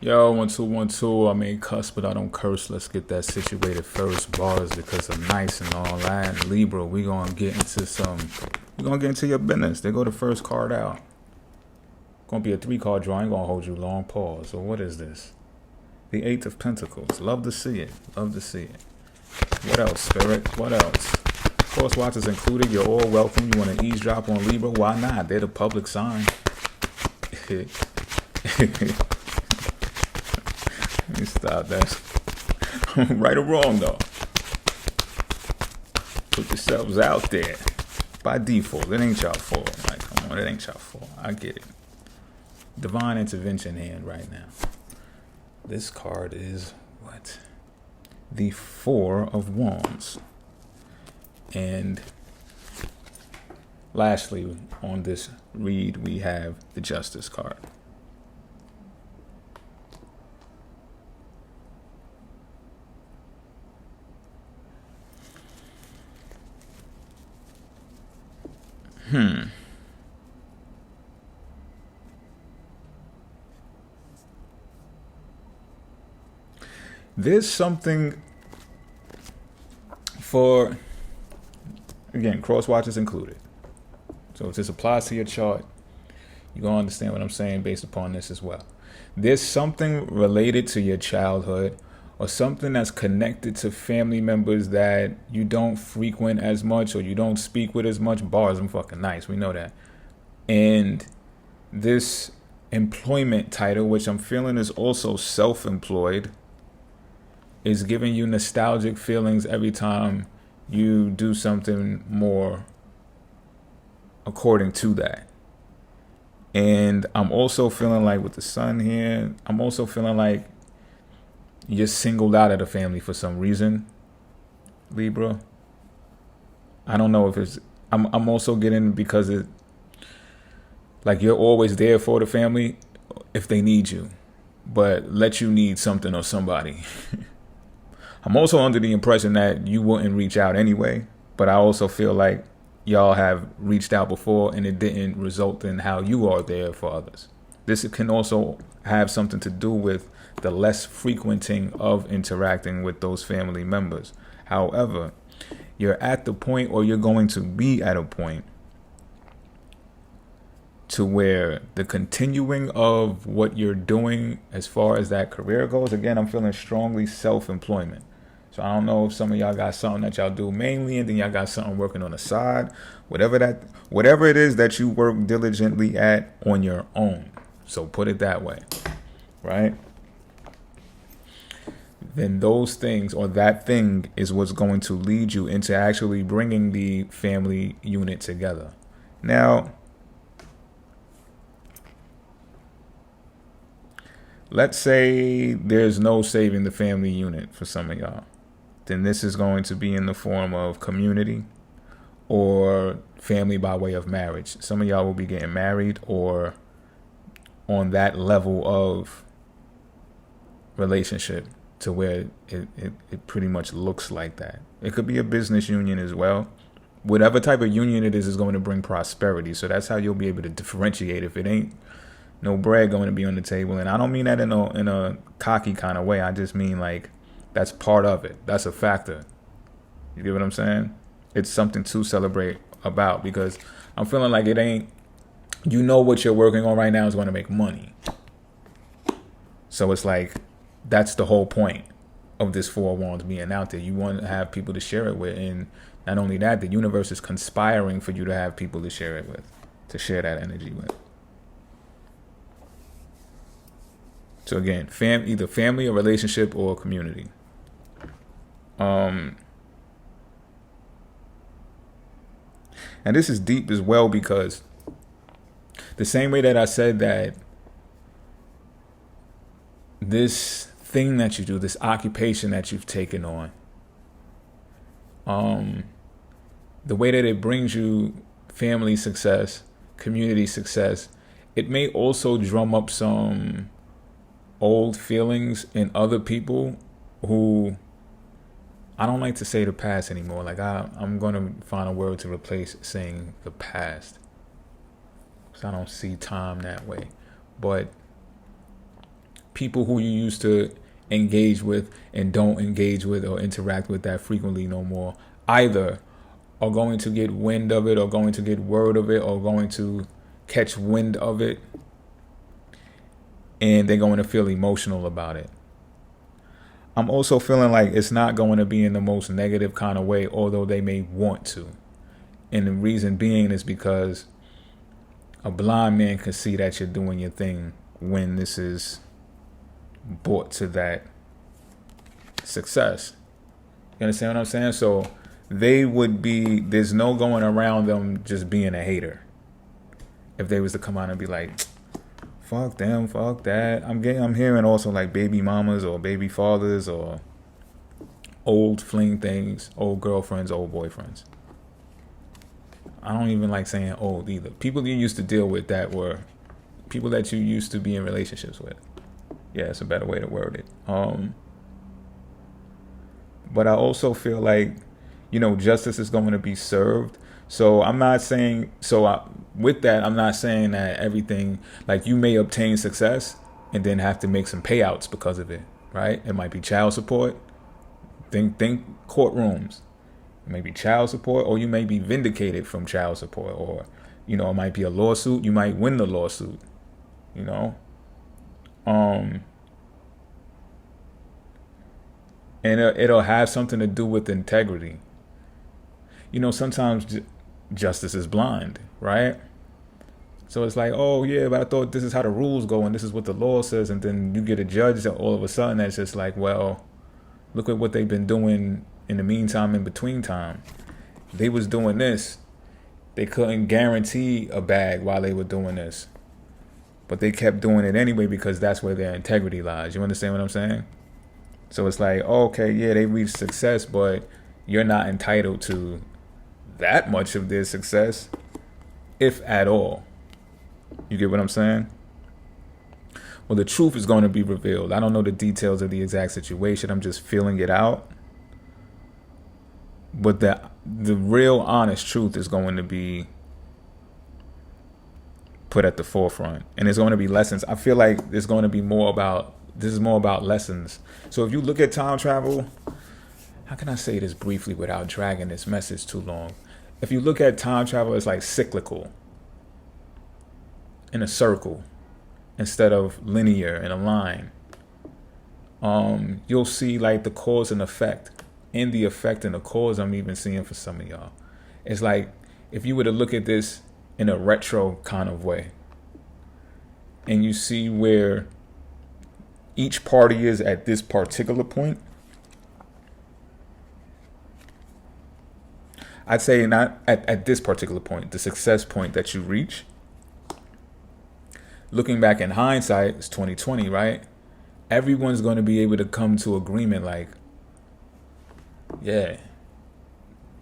Yo, 1212. I may cuss, but I don't curse. Let's get that situated first. Bars because I'm nice and all that. Libra, we gonna get into your business. They go the first card out. Gonna be a 3-card draw. I ain't gonna hold you long. Pause. So what is this? The 8 of Pentacles. Love to see it. Love to see it. What else, Spirit? What else? Cross watchers included. You're all welcome. You want to eavesdrop on Libra? Why not? They're the public sign. Let me stop that. Right or wrong, though. Put yourselves out there. By default, it ain't y'all fault. Like, come on, it ain't y'all fault. I get it. Divine intervention hand right now. This card is what? The 4 of Wands. And lastly, on this read, we have the Justice card. There's something for, again, cross watchers included. So if this applies to your chart, you're going to understand what I'm saying based upon this as well. There's something related to your childhood or something that's connected to family members that you don't frequent as much or you don't speak with as much. Bars, I'm fucking nice. We know that. And this employment title, which I'm feeling is also self-employed, is giving you nostalgic feelings every time you do something more according to that. And I'm also feeling like with the sun here, I'm also feeling like you're singled out of the family for some reason, Libra. I don't know if it's, I'm also getting because it, like you're always there for the family if they need you, but let you need something or somebody. I'm also under the impression that you wouldn't reach out anyway, but I also feel like y'all have reached out before and it didn't result in how you are there for others. This can also have something to do with the less frequenting of interacting with those family members. However, you're at the point, or you're going to be at a point, to where the continuing of what you're doing as far as that career goes, again, I'm feeling strongly self-employment. So I don't know if some of y'all got something that y'all do mainly and then y'all got something working on the side. Whatever it is that you work diligently at on your own. So put it that way, right? Then those things, or that thing, is what's going to lead you into actually bringing the family unit together. Now, let's say there's no saving the family unit for some of y'all. Then this is going to be in the form of community or family by way of marriage. Some of y'all will be getting married or on that level of relationship to where it pretty much looks like that. It could be a business union as well. Whatever type of union it is going to bring prosperity. So that's how you'll be able to differentiate if it ain't no bread going to be on the table. And I don't mean that in a cocky kind of way. I just mean like that's part of it. That's a factor. You get what I'm saying? It's something to celebrate about, because I'm feeling like it ain't, you know, what you're working on right now is going to make money. So it's like, that's the whole point of this 4 of Wands being out there. You want to have people to share it with. And not only that, the universe is conspiring for you to have people to share it with, to share that energy with. So again, either family or relationship or community. And this is deep as well, because the same way that I said that this thing that you do, this occupation that you've taken on, the way that it brings you family success, community success, it may also drum up some old feelings in other people who, I don't like to say the past anymore. Like I'm going to find a word to replace saying the past, because I don't see time that way. But people who you used to engage with and don't engage with or interact with that frequently no more, either are going to get wind of it or going to get word of it or going to catch wind of it, and they're going to feel emotional about it. I'm also feeling like it's not going to be in the most negative kind of way, although they may want to. And the reason being is because a blind man can see that you're doing your thing when this is brought to that success. You understand what I'm saying? So there's no going around them just being a hater. If they was to come out and be like, fuck them, fuck that. I'm hearing also like baby mamas or baby fathers or old fling things, old girlfriends, old boyfriends. I don't even like saying old either. People you used to deal with that were people that you used to be in relationships with. Yeah, it's a better way to word it. But I also feel like, justice is going to be served. So I'm not saying, with that, I'm not saying that everything, like you may obtain success and then have to make some payouts because of it, right? It might be child support. Think courtrooms. It may be child support, or you may be vindicated from child support, or, it might be a lawsuit. You might win the lawsuit, And it'll have something to do with integrity. Sometimes justice is blind, right? So it's like, oh yeah, but I thought this is how the rules go and this is what the law says, and then you get a judge that all of a sudden that's just like, well, look at what they've been doing in the meantime, in between time. They was doing this. They couldn't guarantee a bag while they were doing this, but they kept doing it anyway because that's where their integrity lies. You understand what I'm saying? So it's like, okay, yeah, they reached success, but you're not entitled to that much of their success, if at all. You get what I'm saying? Well, the truth is going to be revealed. I don't know the details of the exact situation. I'm just feeling it out. But the real honest truth is going to be put at the forefront. And there's going to be lessons. I feel like this is more about lessons. So if you look at time travel, how can I say this briefly without dragging this message too long? If you look at time travel, it's like cyclical, in a circle, instead of linear in a line. You'll see like the cause and effect. In the effect and the cause, I'm even seeing for some of y'all. It's like if you were to look at this in a retro kind of way, and you see where each party is at this particular point. I'd say not at this particular point, the success point that you reach. Looking back in hindsight, it's 2020, right? Everyone's going to be able to come to agreement like, yeah,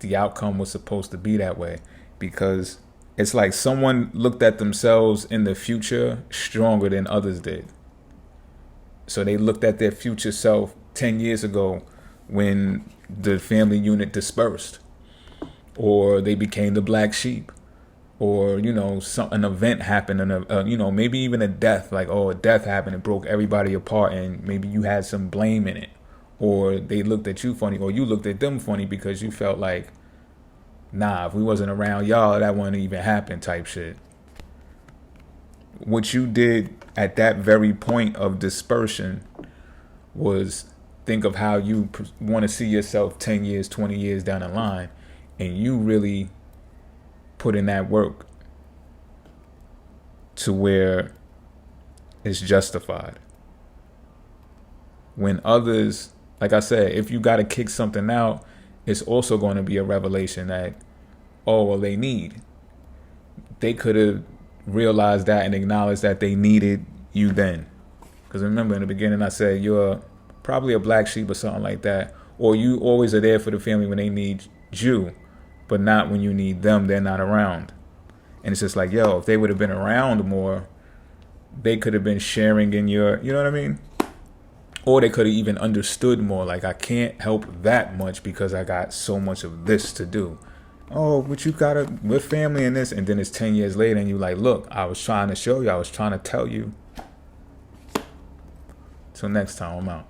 the outcome was supposed to be that way, because it's like someone looked at themselves in the future stronger than others did. So they looked at their future self 10 years ago when the family unit dispersed, or they became the black sheep, or, an event happened, and maybe even a death, like, a death happened and broke everybody apart, and maybe you had some blame in it, or they looked at you funny, or you looked at them funny because you felt like, nah, if we wasn't around y'all, that wouldn't even happen type shit. What you did at that very point of dispersion was think of how you want to see yourself 10 years, 20 years down the line, and you really put in that work to where it's justified. When others, like I said, if you got to kick something out, it's also going to be a revelation that, they could have realized that and acknowledged that they needed you then. Because remember in the beginning I said you're probably a black sheep or something like that, or you always are there for the family when they need you, but not when you need them. They're not around. And it's just like, if they would have been around more, they could have been sharing in your, you know what I mean? Or they could have even understood more. Like, I can't help that much because I got so much of this to do. Oh, but you we're family in this. And then it's 10 years later and you like, look, I was trying to show you, I was trying to tell you. Till next time, I'm out.